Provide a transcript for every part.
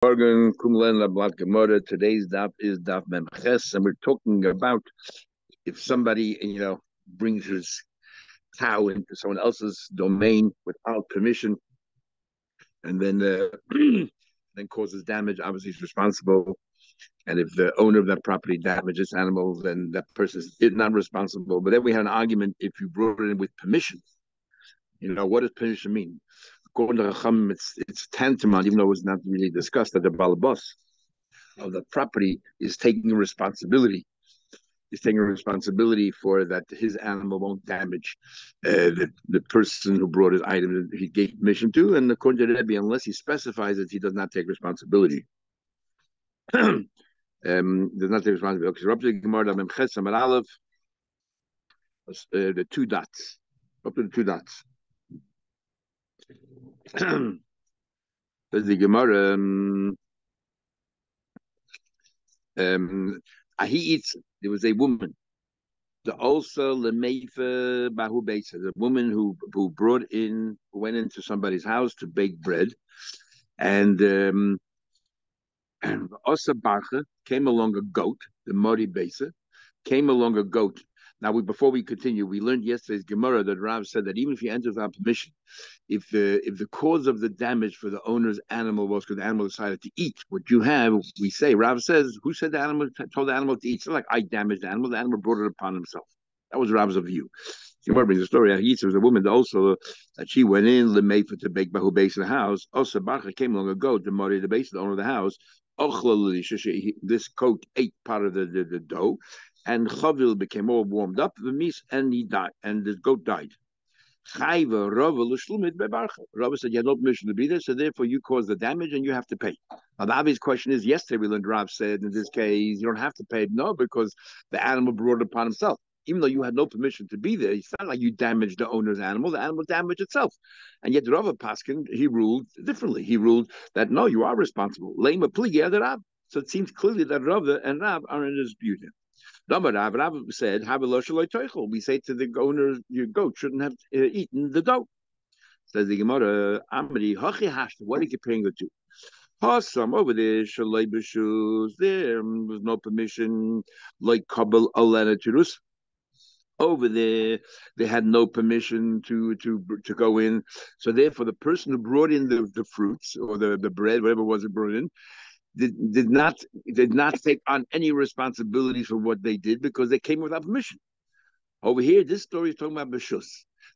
Morgen, Kumlen Lablat Gemara. Today's daf is daf Memches, and we're talking about if somebody, brings his cow into someone else's domain without permission, and then then causes damage. Obviously, he's responsible. And if the owner of that property damages animals, then that person is not responsible. But then we had an argument if you brought it in with permission. What does permission mean? According to Chacham, it's tantamount, even though it was not really discussed, that the balabas of the property is taking responsibility. He's taking responsibility for that his animal won't damage the person who brought his item that he gave permission to. And according to Rebbe, unless he specifies it, he does not take responsibility. Does not take responsibility. The two dots. Up to the two dots. There's the Gemara. He eats. There was a woman. The also lemeifa bahu beisa. The woman who went into somebody's house to bake bread, and also barcha came along a goat. The mori beisa came along a goat. Now, before we continue, we learned yesterday's Gemara that Rav said that even if you enter without permission, if the cause of the damage for the owner's animal was because the animal decided to eat what you have, we say, Rav says, who said the animal told the animal to eat? It's not like I damaged the animal brought it upon himself. That was Rav's view. Gemara brings the story. There was a woman also that she went in to bake bahu base in the house. Also, Barcha came along a goat, the mori, the base, the owner of the house. This goat ate part of the dough. And Chavil became all warmed up, and he died, and the goat died. Rava said you had no permission to be there, so therefore you caused the damage and you have to pay. Now the obvious question is, yesterday we learned Rav said in this case you don't have to pay. No, because the animal brought it upon himself. Even though you had no permission to be there, it's not like you damaged the owner's animal. The animal damaged itself. And yet Rava Paskin, he ruled differently. He ruled that no, you are responsible. So it seems clearly that Rava and Rav are in a dispute. Rav said, we say to the owner, your goat shouldn't have eaten the dough. Says the Gemara, what are you comparing the two? Some over there, there was no permission, like Kabul Alena Tirus. Over there, they had no permission to go in. So therefore, the person who brought in the fruits or the bread, whatever it was it brought in, did not take on any responsibilities for what they did because they came without permission. Over here, this story is talking about Bashus.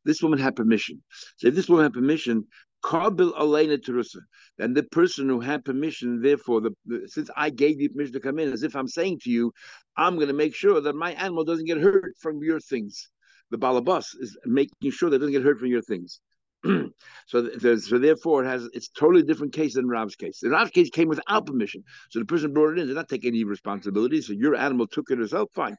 This woman had permission. So if this woman had permission, Karbil Alena Terusa, and the person who had permission, therefore, since I gave you permission to come in, as if I'm saying to you, I'm going to make sure that my animal doesn't get hurt from your things. The balabas is making sure that it doesn't get hurt from your things. So therefore, it's a totally different case than Rav's case. The Rav's case came without permission, so the person brought it in did not take any responsibility. So your animal took it herself, fine.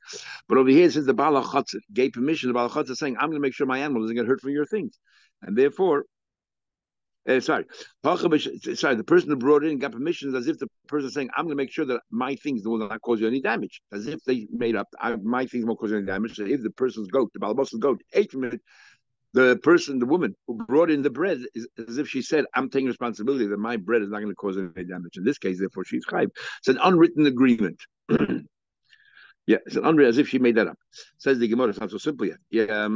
But over here, since the Bala Chatzah gave permission, the Bala Chatzah is saying, "I'm going to make sure my animal doesn't get hurt from your things," and therefore. The person who brought it in got permission as if the person is saying, I'm going to make sure that my things will not cause you any damage. As if they made up, my things won't cause you any damage. So if the person's goat, the Balabas's goat, ate from it, the woman who brought in the bread, is as if she said, I'm taking responsibility that my bread is not going to cause any damage. In this case, therefore, she's chayv. It's an unwritten agreement. Yeah, it's an unwritten, as if she made that up. Says the Gemara, it's not so simple yet. Yeah.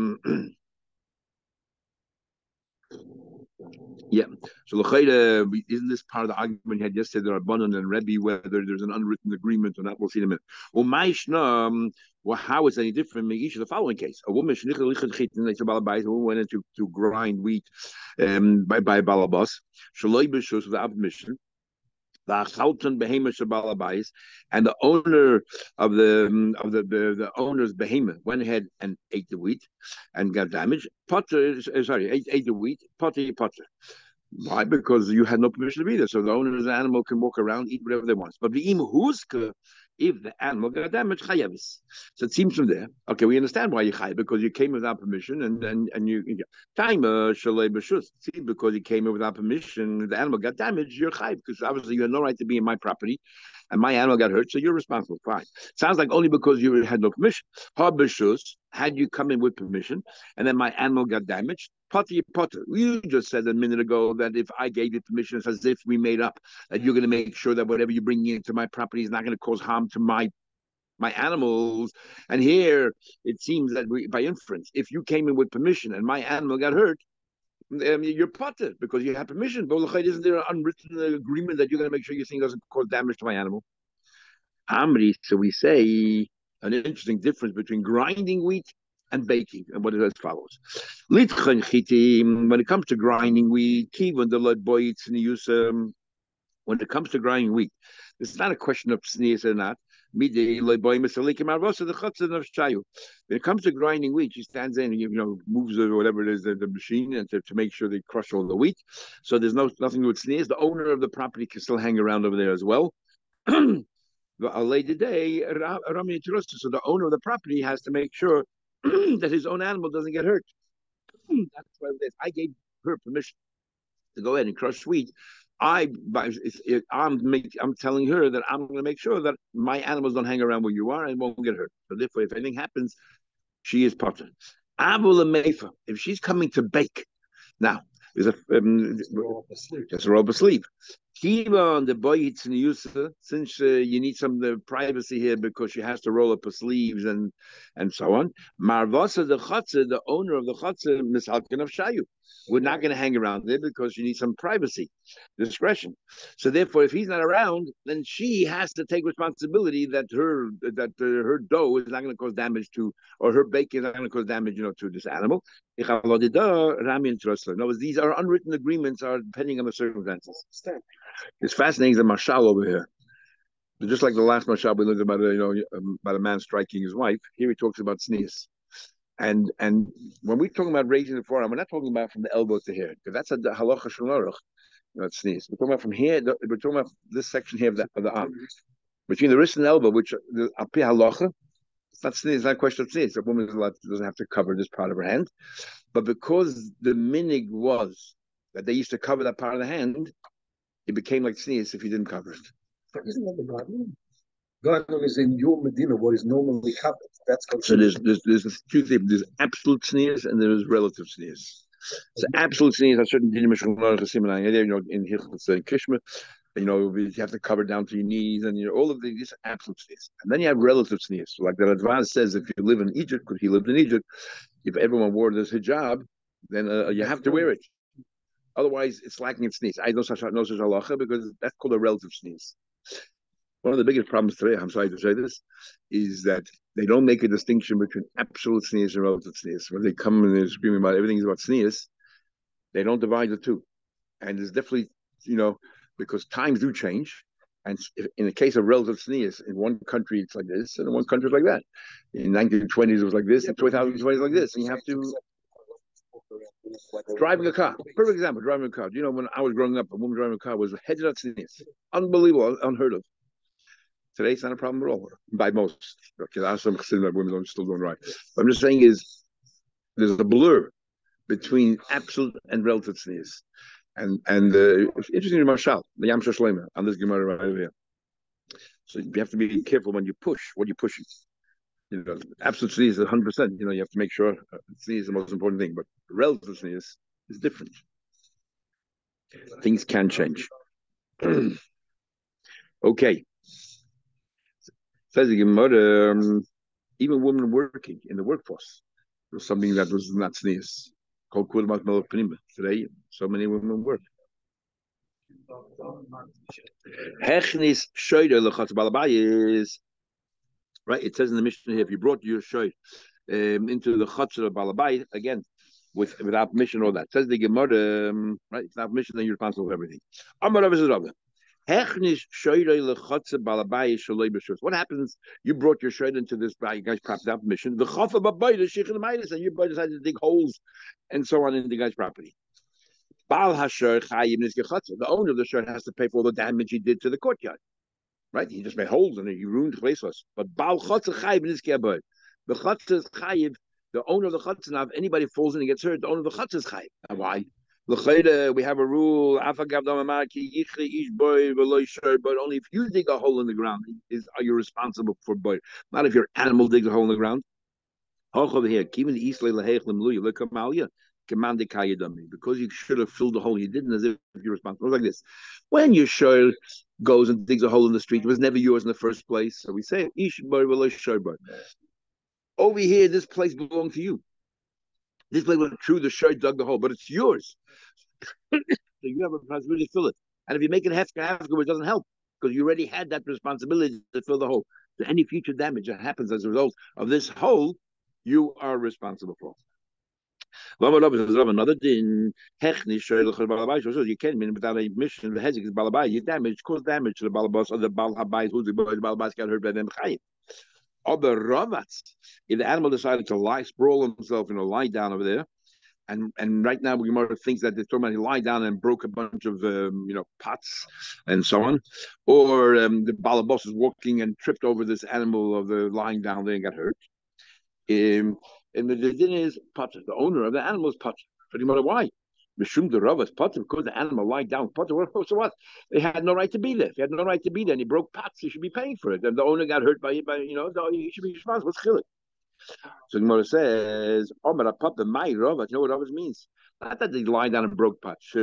Yeah. So isn't this part of the argument we had yesterday, the Rabbanan and Rebbe, whether there's an unwritten agreement or not? We'll see in a minute. Well, how is any different? The following case: a woman went in to grind wheat by balabas, without permission. And the owner of the owner's behemoth went ahead and ate the wheat and got damaged. Ate the wheat. Potter. Why? Because you had no permission to be there. So the owner's animal can walk around, eat whatever they want. But if the animal got damaged, chayavis. So it seems from there. Okay, we understand why you chayav, because you came without permission, and you time shalei b'shus. See, because you came in without permission, the animal got damaged. You're chayav because obviously you had no right to be in my property, and my animal got hurt, so you're responsible. Fine. Sounds like only because you had no permission. Ha b'shus, had you come in with permission, and then my animal got damaged. Potter, Potter. You just said a minute ago that if I gave you permission, it's as if we made up that you're going to make sure that whatever you bring into my property is not going to cause harm to my animals. And here it seems that by inference, if you came in with permission and my animal got hurt, you're Potter because you have permission. But isn't there an unwritten agreement that you're going to make sure your thing doesn't cause damage to my animal? Amri, so we say an interesting difference between grinding wheat and baking, and what is as follows. When it comes to grinding wheat, when it comes to grinding wheat, it's not a question of sneeze or not. When it comes to grinding wheat, she stands in and moves or whatever it is the machine and to make sure they crush all the wheat. So there's nothing with sneeze. The owner of the property can still hang around over there as well. A lady day, so the owner of the property has to make sure that his own animal doesn't get hurt. That's why I gave her permission to go ahead and crush wheat. I'm telling her that I'm going to make sure that my animals don't hang around where you are and won't get hurt. So therefore, if anything happens, she is potter. If she's coming to bake, now there's just roll up asleep. On the boy it's in use since you need some privacy here because she has to roll up her sleeves and so on. Marvasa the chotzer, the owner of the chotzer, mishalkin of shayu. We're not going to hang around there because you need some privacy, discretion. So therefore, if he's not around, then she has to take responsibility that her dough is not going to cause damage to, or her bacon is not going to cause damage, to this animal. In other words, these are unwritten agreements, are depending on the circumstances. It's fascinating the mashal over here. Just like the last mashal we learned about about a man striking his wife. Here he talks about sneeze. And when we're talking about raising the forearm, we're not talking about from the elbow to here, because that's a halacha shel it's sneeze. We're talking about from here. We're talking about this section here of the arm, between the wrist and the elbow, which api halacha. It's not sneeze. It's not a question of sneeze. A woman doesn't have to cover this part of her hand, but because the minig was that they used to cover that part of the hand, it became like sneeze if you didn't cover it. Isn't that the garden? Garden is in your Medina, what is normally covered. That's considered. So there's two things. There's absolute sneeze and there's relative sneeze. So absolute sneeze, a certain in Kishma, you have to cover down to your knees, and all of these absolute sneeze. And then you have relative sneeze. So like the Radvan says, if you live in Egypt, because he lived in Egypt, if everyone wore this hijab, then you have to wear it. Otherwise, it's lacking in sneeze. I know such halacha because that's called a relative sneeze. One of the biggest problems today, I'm sorry to say this, is that they don't make a distinction between absolute sneeze and relative sneeze. When they come and they're screaming about everything is about sneeze, they don't divide the two. And there's definitely, because times do change. And in the case of relative sneeze, in one country it's like this, and in one country it's like that. In 1920s it was like this, in 2020s like this. And you have to driving a car. Perfect example, driving a car. When I was growing up, a woman driving a car was headed out sneeze. Unbelievable, unheard of. Today, it's not a problem at all by most. Because I have some Chassidim women are still doing right. What I'm just saying is there's a blur between absolute and relative sneeze. And it's interesting, Marshal, the Yam Shlomo on this Gemara right over here. So you have to be careful when you push. What are you pushing? Absolute sneeze is 100%. You have to make sure sneeze is the most important thing. But relative sneeze is different. Things can change. Okay. Says the Gemara, even women working in the workforce was something that was not sneeze. Today, so many women work. Hechnis right. It says in the Mishnah here, if you brought your shoy into the chutzner of balabai again without permission, all that. It says the Gemara, right? Without permission, then you're responsible for everything. What happens? You brought your shirt into this guy's property without permission. The and your boy decided to dig holes and so on in the guy's property. The owner of the shirt has to pay for all the damage he did to the courtyard. Right? He just made holes in it. He ruined the place. But the chotzer is chayiv. The owner of the chotzer, now if anybody falls in and gets hurt, the owner of the chotzer is chayiv. Now why? We have a rule, but only if you dig a hole in the ground are you responsible for boy. Not if your animal digs a hole in the ground. because you should have filled the hole. You didn't, as if you're responsible. It was like this: when your shoyl goes and digs a hole in the street, it was never yours in the first place. So we say, over here, this place belonged to you. This place was true. The shoyl dug the hole, but it's yours. So you have a responsibility to fill it. And if you make it hefker, it doesn't help because you already had that responsibility to fill the hole. So any future damage that happens as a result of this hole, you are responsible for. Another din, you can't mean without a mission. The hezek is balabay. You damage, cause damage to the balabas or the balabais. Who's the balabas got hurt by them? Or the ravats. If the animal decided to sprawl himself, lie down over there, and right now we more thinks that they're talking about he lied down and broke a bunch of pots and so on, or the balabas is walking and tripped over this animal of the lying down there and got hurt. And the din is potter. The owner of the animal is potter. But why? Mishum the Rav is potter because the animal lied down. Potter. So what? They had no right to be there. If he had no right to be there and he broke pots, he should be paying for it. And the owner got hurt by so he should be responsible. What's chilek? So Gemara says, "Omar papa my Rav." You know what Rav means? Not that they lied down and broke pots.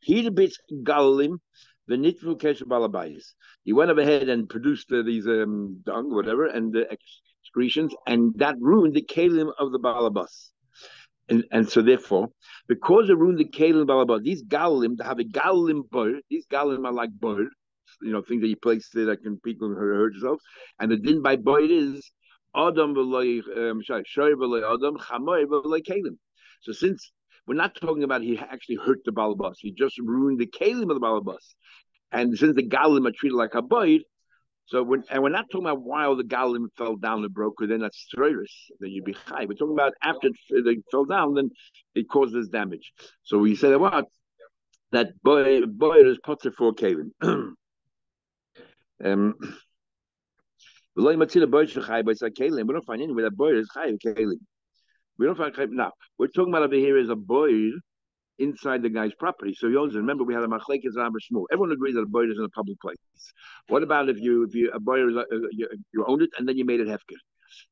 He the bits galalim. The nitvu kesher balabayis. He went ahead and produced these dung, whatever, and the excretions, and that ruined the kalim of the balabas. And so therefore, because it ruined the kalim balabas, these galim, to have a galim bird, these galim are like bird, things that you place there that can people hurt yourself. And the din by bird is adam v'loy shoy v'loy adam chamoy v'loy kalim. So since we're not talking about he actually hurt the balabas, he just ruined the kalim of the balabas. And since the galim are treated like a bird, so we're not talking about while the galim fell down and broke, then that's stroirus, then you'd be chai. We're talking about after they fell down, then it causes damage. So we said what that boy is potter for kalim. We don't find anywhere that boy is chai kalim. We don't find now. We're talking about over here is a boy inside the guy's property. So you always remember we had a machlekes Rav Shmuel. Everyone agrees that a boy is in a public place. What about if you a boy you owned it and then you made it hefker?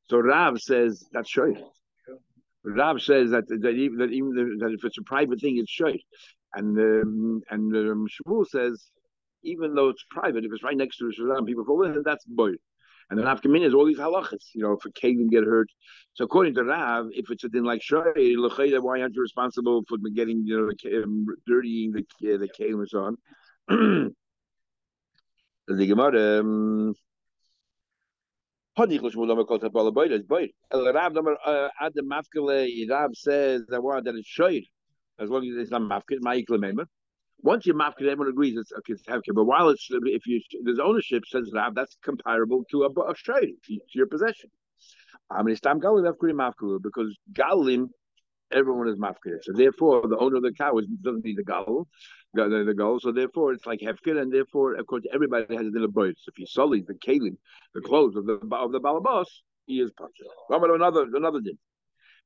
So Rav says that's shoy. Rav says that if it's a private thing, it's shoy. And Shmuel says even though it's private, if it's right next to a people fall in, that's boy. And then after is all these halachas, if a kalim get hurt. So according to Rav, if it's a din like shoy, why aren't you responsible for getting, dirtying the kalim and so on? The Gemara, Rav says that it's shoy, as long as it's not mafkid, once you're mafkid, everyone agrees it's hefker. But while there's ownership, says Rav, that's comparable to a shoy, to your possession. I mean, stam galim mafkid because galim, everyone is mafkid. So therefore, the owner of the cow doesn't need the gal. So therefore, it's like hefker, and therefore, of course, everybody has a dinner boy. So if he sullies the kalim, the clothes of the balabas, he is patur. Another din.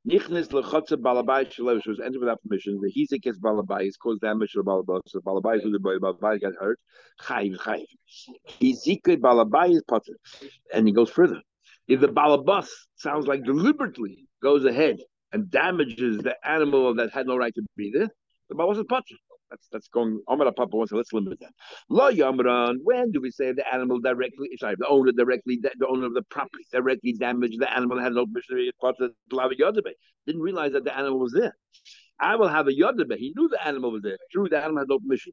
Nichnis lechotze balabai shelo, which was entered without permission. The hizik gets balabai, caused damage to the balabas. The balabai who the balabai got hurt. Chayiv. Hizike balabai is patur, and he goes further. If the balabas sounds like deliberately goes ahead and damages the animal that had no right to be there, the balabas is patur. That's going. Amar Papa wants to let's limit that. Lo Yamran. When do we say the animal directly? Sorry, the owner of the property directly damaged the animal that had no permission to have a yodabe? Didn't realize that the animal was there. I will have a yodabe. He knew the animal was there. True, the animal had no permission.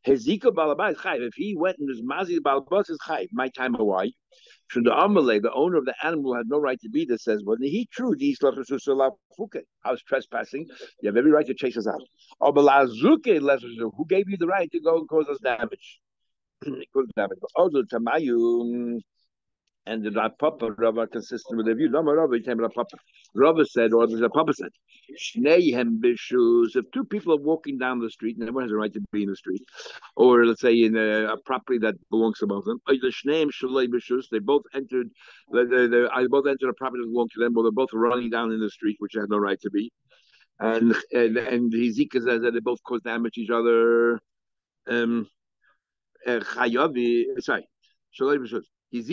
Hezika balabas is chayv. If he went and his mazi balabas is chayv. My time away. Should the Amalek, the owner of the animal, had no right to be there, says, well, he true, I was trespassing. You have every right to chase us out. Who gave you the right to go and cause us damage? Cause damage. Also, Tamayu and the Papa Rava are consistent with the view. Rava said, or the Papa said, if two people are walking down the street, and everyone has a right to be in the street, or let's say in a property that belongs to both of them, they both entered a property that belongs to them, but they're both running down in the street, which they have no right to be. And Hezika says that they both cause damage to each other. If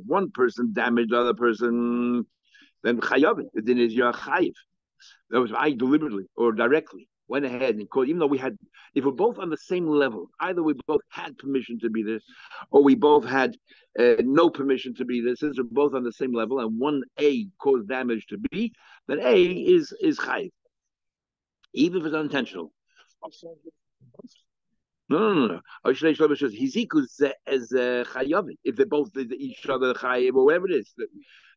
one person damaged the other person, then chayavin. The din is you're chayiv. That was I deliberately or directly went ahead and called, even though we had, if we're both on the same level, either we both had permission to be this, or we both had no permission to be this. Since we're both on the same level, and one A caused damage to B, then A is chayiv, even if it's unintentional. No. Hizikus as chayavim. If they both did each other chayiv or whatever it is,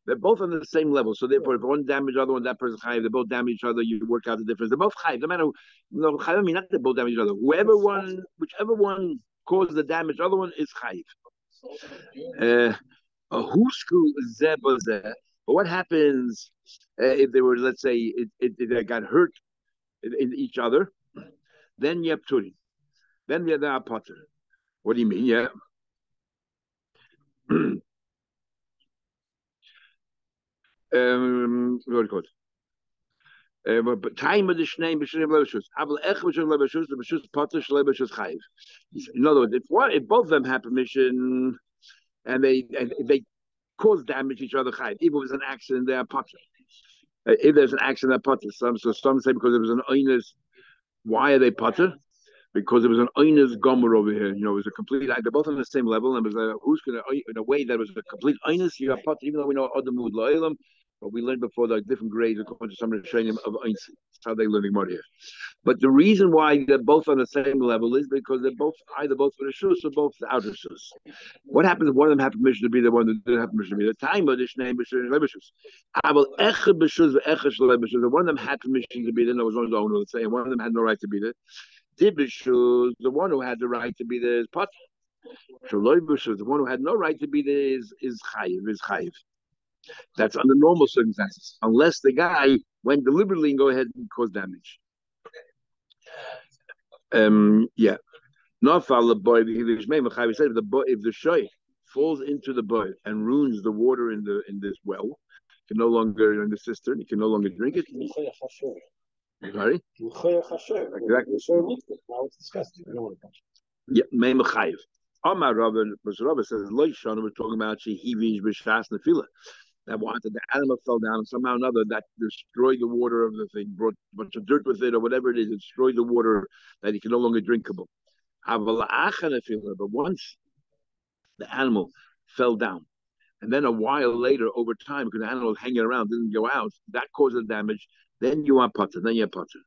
they're both on the same level. So therefore, if one damage the other one, that person chayiv. They both damage each other. You work out the difference. They're both chayiv. No matter chayiv, mean not they both damage each other. Whichever one caused the damage, the other one is chayiv. Husku zebazeh. But what happens if they were, let's say, they got hurt in each other? Then you have turi. Then we have the potter. What do you mean? Yeah. Very good. But time of the shnei b'shneim lebeshus. Aval ech b'shneim lebeshus, the b'shus potter shlei b'shus chayiv. In other words, if both of them have permission and they cause damage to each other, chayiv. If it was an accident, they are potter. If there's an accident, they're potter. Some say because it was an oinus. Why are they potter? Because it was an oinus gomer over here. It was a complete. They're both on the same level, and it was who's going to in a way that was a complete oinus. You have potter, even though we know other mood lo'ilam, but we learned before the different grades according to some of the training of oinus. That's how they learning more here. But the reason why they're both on the same level is because they're both either both for the shus or both the outer shus. What happens if one of them had permission to be the one that didn't have permission to be the time of the shnei b'shus lebeshus? Aval echad b'shus ve'echad lebeshus. One of them had permission to be there, and was one of the owner, let's say, and one of them had no right to be there. Dibishus, the one who had the right to be there is potter. Shaloibishus, the one who had no right to be there is chayiv. That's under normal circumstances, unless the guy went deliberately and go ahead and cause damage. Yeah. Not follow the boy. If the shoy falls into the boy and ruins the water in this well, can no longer in the cistern, you can no longer drink it. Sorry? Exactly. Now it's disgusting. I don't want to touch it. Yeah, Mei Mechayev. Amar Rabba, Rabba says, Loishon, we're talking about Shehivish B'Shas Nefila. That wanted the animal fell down and somehow or another that destroyed the water of the thing, brought a bunch of dirt with it or whatever it is, it destroyed the water that he can no longer drinkable. But once the animal fell down, and then a while later, over time, because the animal was hanging around, didn't go out, that causes damage, then you are potter, then you're potter.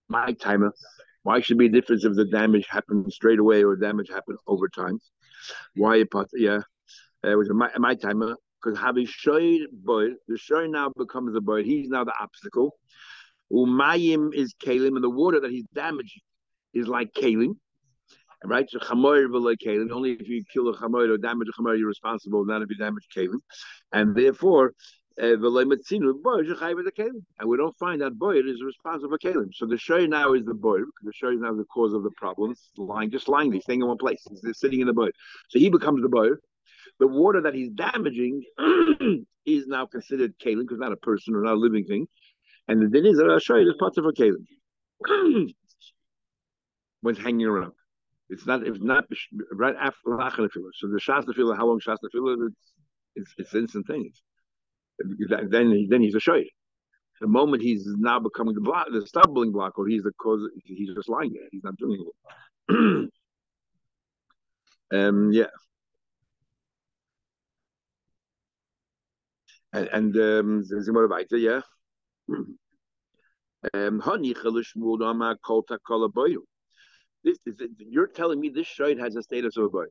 My timer. Why should be a difference if the damage happened straight away or damage happened over time? Why you potter? Yeah. It was my timer. Because having shoyed boy, the shoy now becomes the boy. He's now the obstacle. Umayim is kalim, and the water that he's damaging is like kalim. Right? So chamoyer v'lo kalim. Only if you kill a chamoyer or damage a chamoyer, you're responsible. Not if you damage kalim. And therefore, v'lo metzinu boy shechayiv the kalim. And we don't find that boy is responsible for kalim. So the shoy now is the boy. The shoy is now the cause of the problem. Just lying there, staying in one place. He's sitting in the boy. So he becomes the boy. The water that he's damaging is now considered kalim because not a person or not a living thing. And the din is that I'll show you this part of a kalim when it's hanging around. It's not right after lachal nefila. So the shas nefila, how long shas nefila? It's instantaneous. Then he's a shoy. The moment he's now becoming the stumbling block, or he's the cause, he's just lying there. He's not doing it. Yeah. And yeah. You're telling me this shayt has a status of a boy,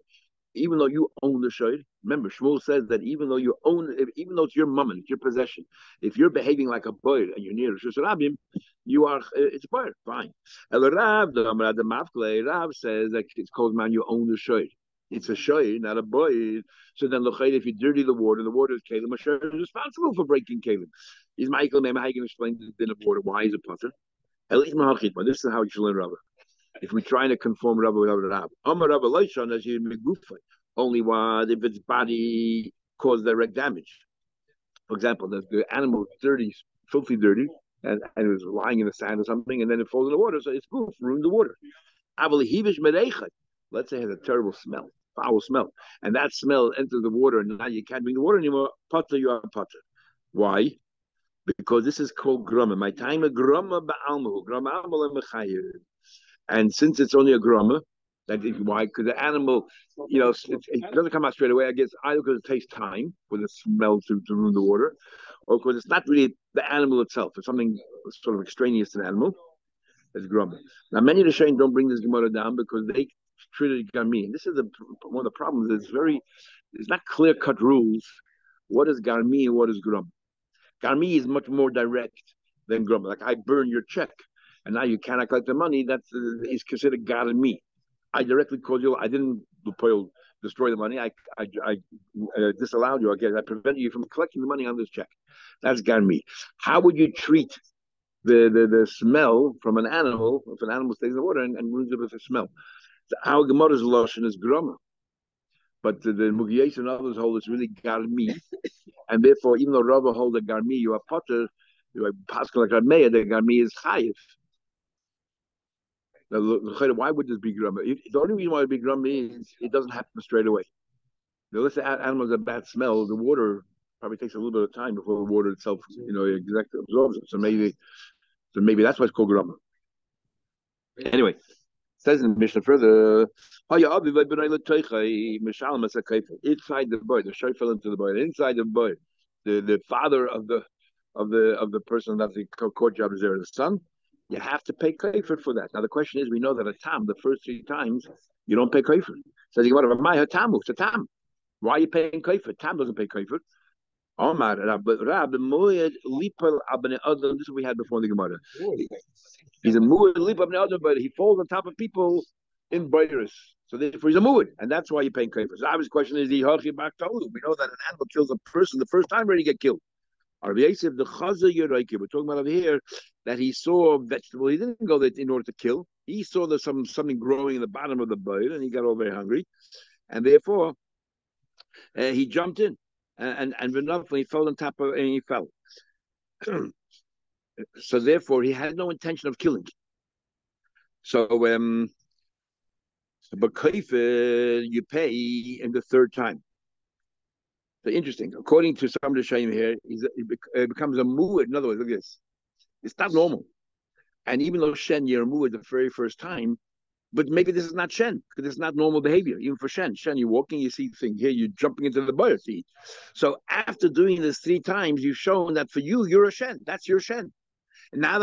even though you own the shayt. Remember, Shmuel says that even though even though it's your mum and it's your possession, if you're behaving like a boy and you're near Rishus Rabim, you are it's a boy. Fine. Rav says that it's called man you own the shayt. It's a shoy, not a boy. So then, if you dirty the water is kalim. A shoy is responsible for breaking kalim. Is Michael Mema? How you can explain the din of water? Why is it potter? But this is how you should learn Rabba. If we're trying to conform Rabba with Rabba, Rabba Loishon as you only one if its body caused direct damage. For example, the animal dirty, filthy dirty, and it was lying in the sand or something, and then it falls in the water, so its goof ruined the water. Let's say it has a terrible smell, foul smell, and that smell enters the water, and now you can't drink the water anymore. Potter, you are potter. Why? because this is called grama. My time a grama ba'almahu, grama alma lemechayev. And since it's only a grama, that is why, because the animal, it doesn't come out straight away. I guess either because it takes time for the smell to ruin the water, or because it's not really the animal itself. It's something sort of extraneous to the animal. It's grama. Now, many of the Shane don't bring this Gemara down because they treat it garmi. And this is one of the problems. It's not clear cut rules. What is garmi and what is grama? Garmi is much more direct than grama. Like I burn your check, and now you cannot collect the money. That is considered garmi. I directly called you. I didn't destroy the money. I disallowed you. I prevented you from collecting the money on this check. That's garmi. How would you treat the smell from an animal if an animal stays in the water and ruins it with the smell? So our Gemara's lotion is grama, but the Mugiyes and others hold it's really garmi, and therefore even though Rava hold the garmi you are potter, you are pascal like Rameya, the garmi is chayiv. Now, why would this be grama? The only reason why it would be grama is it doesn't happen straight away. Now, let's say animals have bad smell, the water probably takes a little bit of time before the water itself, exactly absorbs it. So maybe that's why it's called grama. Anyway, it says in the Mishnah further, inside the boy, the shoy fell into the boy. Inside the boy, the father of the person that the court job is there, the son. You have to pay kafir for that. Now the question is, we know that a tam, the first 3 times, you don't pay kafir. Says you what my tamu? It's a tam. Why are you paying kafir? Tam doesn't pay kafir. Omar, Rab, the moed lipal abne adam. This is what we had before the Gemara. He's a moed lipal abne adam, but he falls on top of people in virus. So therefore he's a moed, and that's why you're paying kafir. So obvious question is, we know that an animal kills a person the first time already get killed. We're talking about over here that he saw vegetable. He didn't go there in order to kill. He saw there's something growing in the bottom of the boat, and he got all very hungry, and therefore he jumped in, and when he fell on top of, and he fell. So therefore he had no intention of killing. So but kafir you pay in the 3rd time. So interesting. According to some of the Shaim here, it becomes a mu'ud. In other words, look at this. It's not normal. And even though Shen, you're a mu'ud the very first time, but maybe this is not Shen, because it's not normal behavior, even for Shen. Shen, you're walking, you see thing here, you're jumping into the boy feed. So after doing this 3 times, you've shown that for you, you're a Shen. That's your Shen. And now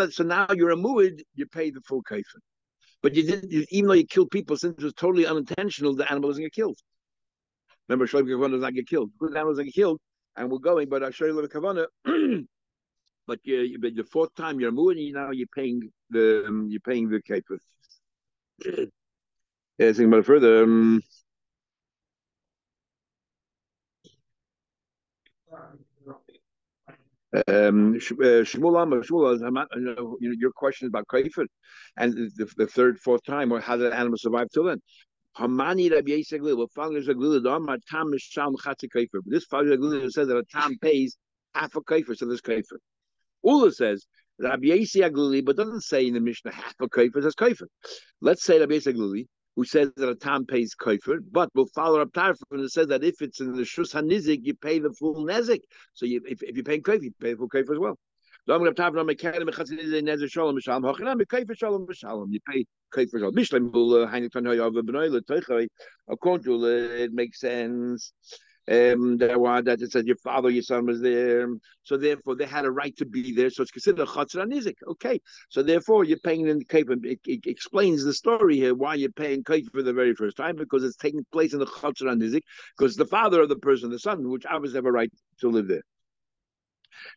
you're a mu'ud, you pay the full kafir. But even though you killed people, since it was totally unintentional, the animal doesn't get killed. Remember, Shloim Kavana does not get killed. Good animals don't get killed, and we're going. But I show you Kavana. But the 4th time you're moving, now you're paying the kafir. Think about it further. Shmuel, your question is about kafir, and the 3rd, 4th time, or how did the animal survive till then? Hamani Rabbi Yisrael Glil. Well, Father Glil, the Amar Tam Misham Chatzi Kaifer. But this Father Glil says that a Tam pays half a Kaifer, so this Kaifer. Ula says Rabbi Yisrael Glili, but doesn't say in the Mishnah half a Kaifer, says Kaifer. Let's say Rabbi Yisrael Glili, who says that a Tam pays Kaifer, but we'll follow up Tarfon and says that if it's in the Shus HaNizik, you pay the full Nezik. So if you're paying Kaifer, you pay the full Kaifer as well. You pay kafir shalom. According to it makes sense. That it says your father, your son was there, so therefore they had a right to be there. So it's considered a chatzar nizik. Okay, so therefore you're paying in the kafir. It explains the story here why you're paying kafir for the very first time, because it's taking place in the chatzar nizik, because the father of the person, the son, which obviously have a right to live there.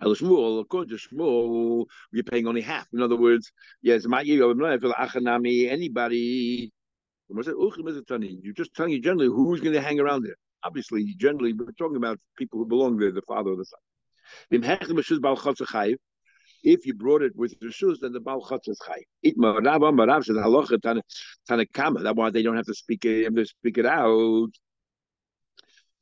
According to Shmuel, you're paying only half. In other words, yes, anybody. You're just telling you generally who's going to hang around there. Obviously, generally, we're talking about people who belong there, the father or the son. If you brought it with reshus, then the Baal Chutz is chayiv. Itma Rav says halacha Tanakama. That's why they don't have to speak it out.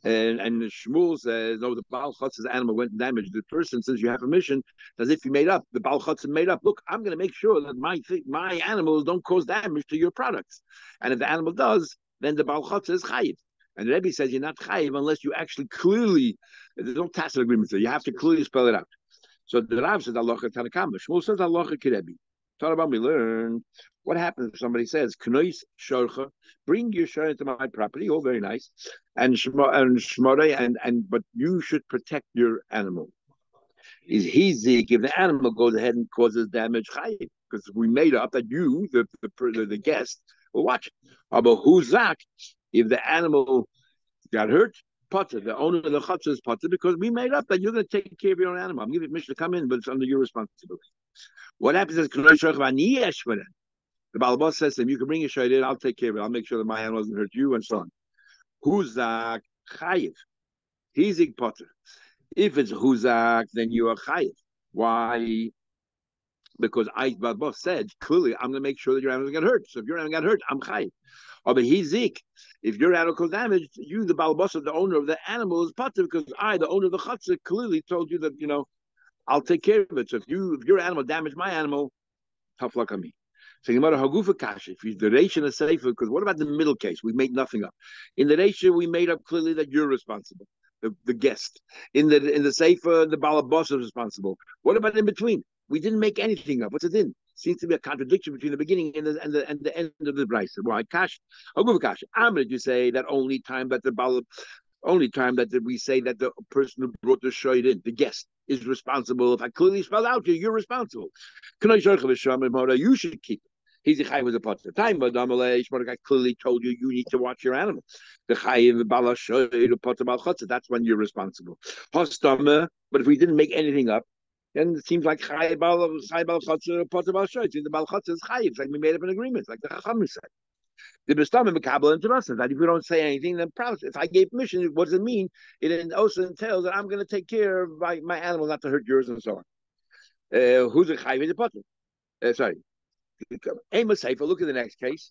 And Shmuel says, no, the Baal Chutz's animal went damaged. The person says you have permission, as if you made up. The Baal Chutz made up. Look, I'm going to make sure that my animals don't cause damage to your products. And if the animal does, then the Baal Chutz is chayiv. And the Rebbe says you're not chayiv unless you actually clearly, there's no tacit agreement there. You have to clearly spell it out. So the Rav says Allah Tanakama. Shmuel says Allah Kirebi. Talabam, we learned what happens if somebody says Knois Shorcha, bring your shor into my property. Oh, very nice. And Shmore and but you should protect your animal. Is hizik if the animal goes ahead and causes damage, chayiv, because we made up that you, the guest, will watch it. But huzak if the animal got hurt, potter, the owner of the chutzah is potter because we made up that you're going to take care of your own animal. I'm giving permission to come in, but it's under your responsibility. What happens is the Balabas says to him, you can bring your shayid in, I'll take care of it. I'll make sure that my animal doesn't hurt you and so on. Huzak chayiv, hizik potter. If it's huzak, then you are chayiv. Why? Because Balabas said clearly, I'm going to make sure that your animal doesn't get hurt. So if your animal got hurt, I'm chayiv. Or but hizik, if your animal caused damage, you, the Balabas, the owner of the animal, is potter because I, the owner of the chutzah, clearly told you that I'll take care of it. So if your animal damaged my animal, tough luck on me. So no matter Hagufa Kash, if the Reisha is safer, because what about the middle case? We made nothing up. In the Reisha, we made up clearly that you're responsible, the guest. In the Sefer, the Balabas is responsible. What about in between? We didn't make anything up. What's it in? Seems to be a contradiction between the beginning and the end of the Brisa. Why Kash? Hagufa Kash. Did you say that only time that we say that the person who brought the shayid in, the guest, is responsible. If I clearly spell out to you, you're responsible. You should keep it. He's a chayiv with a potter. Time, but I clearly told you need to watch your animal. The chayiv bala shayid potter bal chotzer. That's when you're responsible. Hostama. But if we didn't make anything up, then it seems like chayiv bal chotzer potter bal shayid. The bal chotzer is chayiv. It's like we made up an agreement, like the Chacham said. The Bestama Mekabel into us that if we don't say anything, then probably if I gave permission, what does it mean? It also entails that I'm going to take care of my animal not to hurt yours and so on. Who's a chayv in the potter? Sorry. Aim Seifer, look at the next case.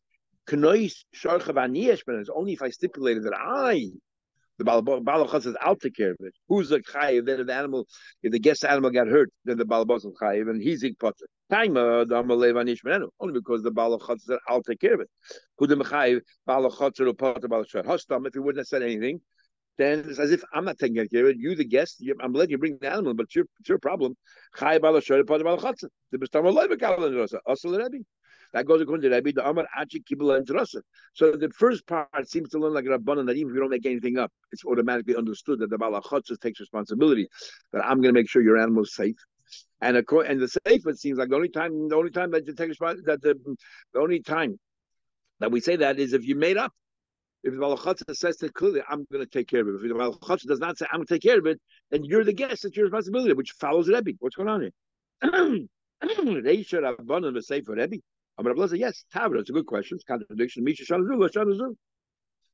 Knois Shorcha V'Aniyesh, but it's only if I stipulated that the Balachas says, I'll take care of it. Who's the chayiv? Then if the guest animal got hurt, then the Balabas is chayiv, and he's in potter. Only because the Balachas said, I'll take care of it. Who the chayiv? Balachas or potter Balachas. Hostam, if he wouldn't have said anything, then it's as if I'm not taking care of it. You, the guest, I'm letting you bring the animal, but it's your problem. Chayiv Balachas potter Balachas. The Bestama Loi Mekabel into us. Also the Rebbe. That goes according to Rabbi, the Amar Achi Kibula and Terasa. So the first part seems to learn like a Rabbanan that even if you don't make anything up, it's automatically understood that the Balachotzus takes responsibility, that I'm going to make sure your animal is safe. And the safe, it seems like the only time that you take responsibility, the only time that we say that is if you made up. If the Balachotzus says that clearly, I'm going to take care of it. If the Balachotzus does not say, I'm going to take care of it, then you're the guest, it's your responsibility, which follows Rebbe. What's going on here? They should have abundant the safe for Rebbe. But Abla said, yes, Tavra, it's a good question. It's contradiction. Misha Shanazu, Shanazu.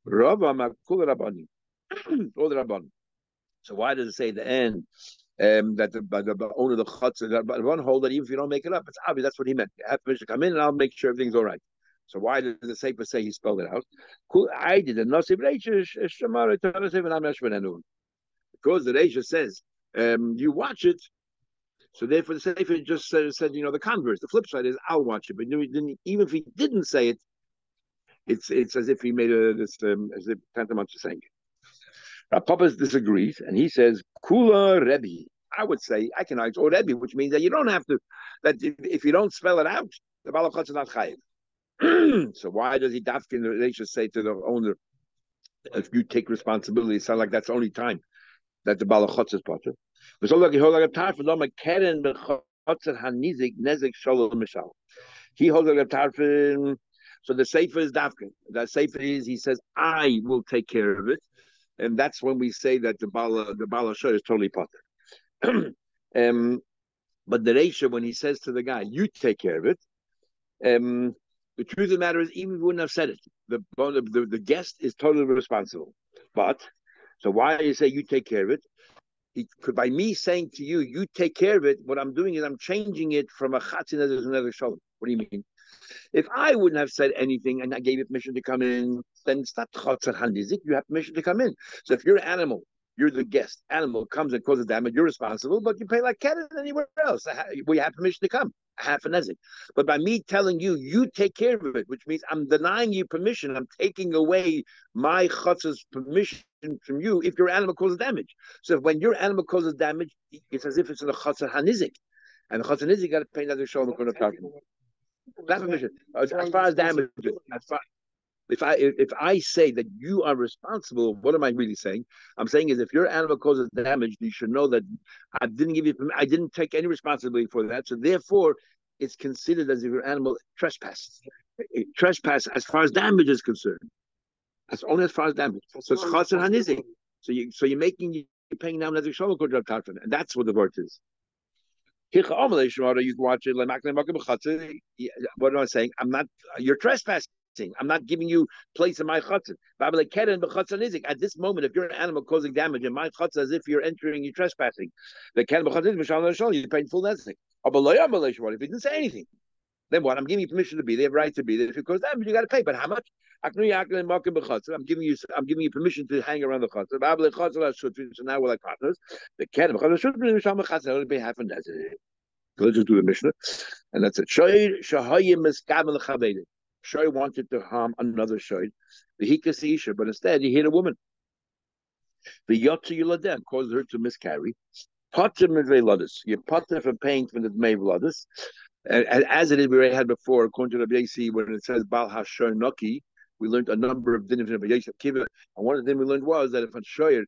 Rava Makul Rabbani. All the Rabban. So why does it say at the end that the owner of the Chutzah, that one hold that even if you don't make it up, it's obvious that's what he meant. I have permission to come in and I'll make sure everything's all right. So why does the Sefer say he spelled it out? Cool, I did it. Because the Reisha says, you watch it. So therefore, the Sefer just said, the converse. The flip side is, I'll watch it. But even if he didn't say it, it's as if he made as if tantamount to saying it. Papa disagrees, and he says, Kula Rebbe. I would say, I can argue, or Rebbe, which means that you don't have to, that if you don't spell it out, the Balachotz is not chayiv. So why does he dafkin the Reisha say to the owner, if you take responsibility, it sounds like that's the only time that the Balachotz is potter. He holds like a tarfin. So the sefer is dafkin. That sefer is, he says, I will take care of it, and that's when we say that the bala shor is totally potter. But the Reisha, when he says to the guy, you take care of it, the truth of the matter is, even if he wouldn't have said it, the guest is totally responsible. But so why do you say you take care of it? He could, by me saying to you, you take care of it, what I'm doing is I'm changing it from a chatzin to another shalom. What do you mean? If I wouldn't have said anything and I gave you permission to come in, then it's not chatzin handizik, you have permission to come in. So if your animal, you're the guest, animal comes and causes damage, you're responsible, but you pay like cat anywhere else. We have permission to come. half a nezek. But by me telling you, you take care of it, which means I'm denying you permission. I'm taking away my chutzah's permission from you if your animal causes damage. So when your animal causes damage, it's as if it's in a chutzah hanizik. And the chutzah hanizik got to pay another shalom according to that permission. As far as damage, if I say that you are responsible, what am I really saying? I'm saying is if your animal causes damage, you should know that I didn't take any responsibility for that. So therefore, it's considered as if your animal trespassed. Trespass as far as damage is concerned. That's only as far as damage. So it's chaser hanizik. You're paying now another shalom and that's what the word is. You can watch it. What am I saying? You're trespassing. I'm not giving you place in my chutzah. At this moment, if you're an animal causing damage in my chutzah, as if you're entering, you're trespassing. You're paying full nezek. If you didn't say anything, then what? I'm giving you permission to be there, right to be there. If you cause damage, you got to pay. But how much? I'm giving you permission to hang around the chutzah. So now we're like partners. The ken should be half a nezek. Let's just do the Mishnah, and that's it. Shoy wanted to harm another shoy, the hikasisha, but instead he hit a woman. The yotzu yuladen caused her to miscarry. Potter midvei you potter for paying for the mevladis, and as it is we already had before, according to the BAC, when it says bal hashoy noki, we learned a number of dinim from Yosef Kiva, and one of the things we learned was that if a shoyer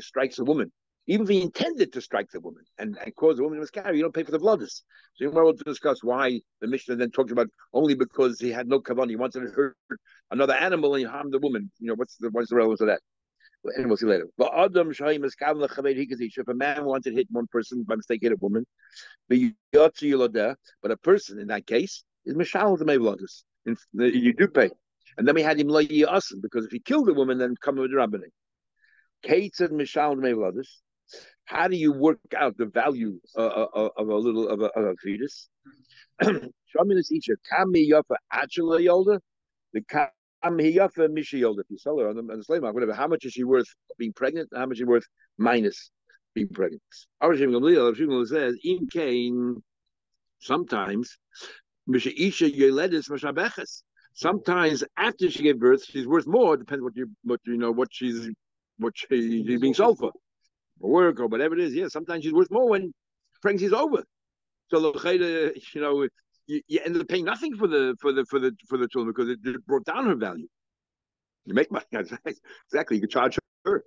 strikes a woman, even if he intended to strike the woman and cause the woman to miscarry, you don't pay for the bloodless. So you want to discuss why the Mishnah then talks about only because he had no kavanah, he wanted to hurt another animal and he harmed the woman. What's the relevance of that? And we'll see later. But Adam if a man wanted to hit one person by mistake, hit a woman, but a person in that case is mishal the bloodless. You do pay. And then we had him because if he killed the woman, then come with the rabbinic. Kate said mishal the bloodless. How do you work out the value of a fetus? Show me this each. Kami yafa achula yolda, the kami yafa mishi yolda. If you sell her on the slave market, whatever. How much is she worth being pregnant? And how much is she worth minus being pregnant? Our Shem Gamliel says in Cain. Sometimes mishi isha yoledis mashabeches. Sometimes after she gave birth, she's worth more. Depends what she's being sold for. Work or whatever it is, yeah. Sometimes she's worth more when pregnancy's over. So you end up paying nothing for the children because it brought down her value. You make money. Exactly. You can charge her.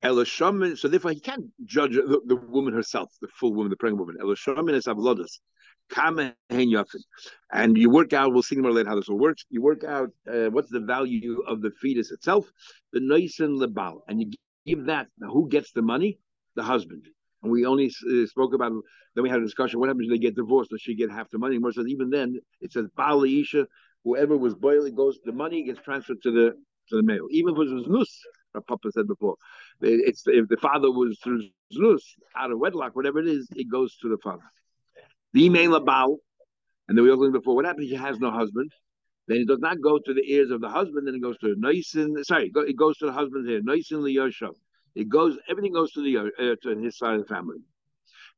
So therefore he can't judge the woman herself, the full woman, the pregnant woman. And you work out, we'll see more later how this will work. You work out what's the value of the fetus itself, the noisen lebal, and you give that. Now, who gets the money? The husband. And we only spoke about, then we had a discussion, what happens if they get divorced? Does she get half the money? And says, even then, it says, Baal Isha, whoever was boiling goes, the money gets transferred to the male. Even if it was Nus, our Papa said before. If the father was through Nus, out of wedlock, whatever it is, it goes to the father. The main Baal, and then we also learned before, what happens if she has no husband? Then it does not go to the heirs of the husband, then it goes to it goes to the husband's heir, Noisin Liyoshav. Everything goes to his side of the family.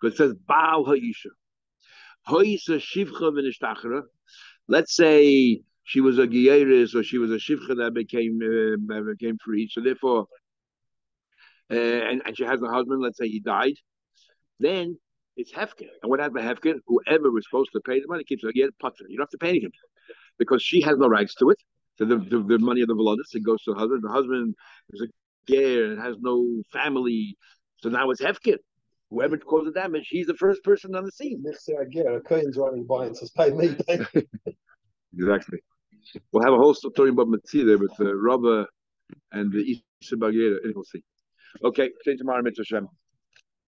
Because it says Baal Ha'isha. Ha'isa Shivcha v'nishtachara. Let's say she was a Gieris or she was a Shivcha that became free. So therefore, and she has a husband, let's say he died. Then it's Hefker. And what happened to Hefker? Whoever was supposed to pay the money keeps it. You don't have to pay anything. Because she has no rights to it. So the money of the Volodis, it goes to the husband. The husband is a ger and has no family. So now it's Hefker. Whoever caused the damage, he's the first person on the scene. A Kohen's running by and says, pay me. Exactly. We'll have a whole story about Matzah there with Rabba and the Isha Bagheera. We'll see. Okay, see you tomorrow, Mitzvah Shem.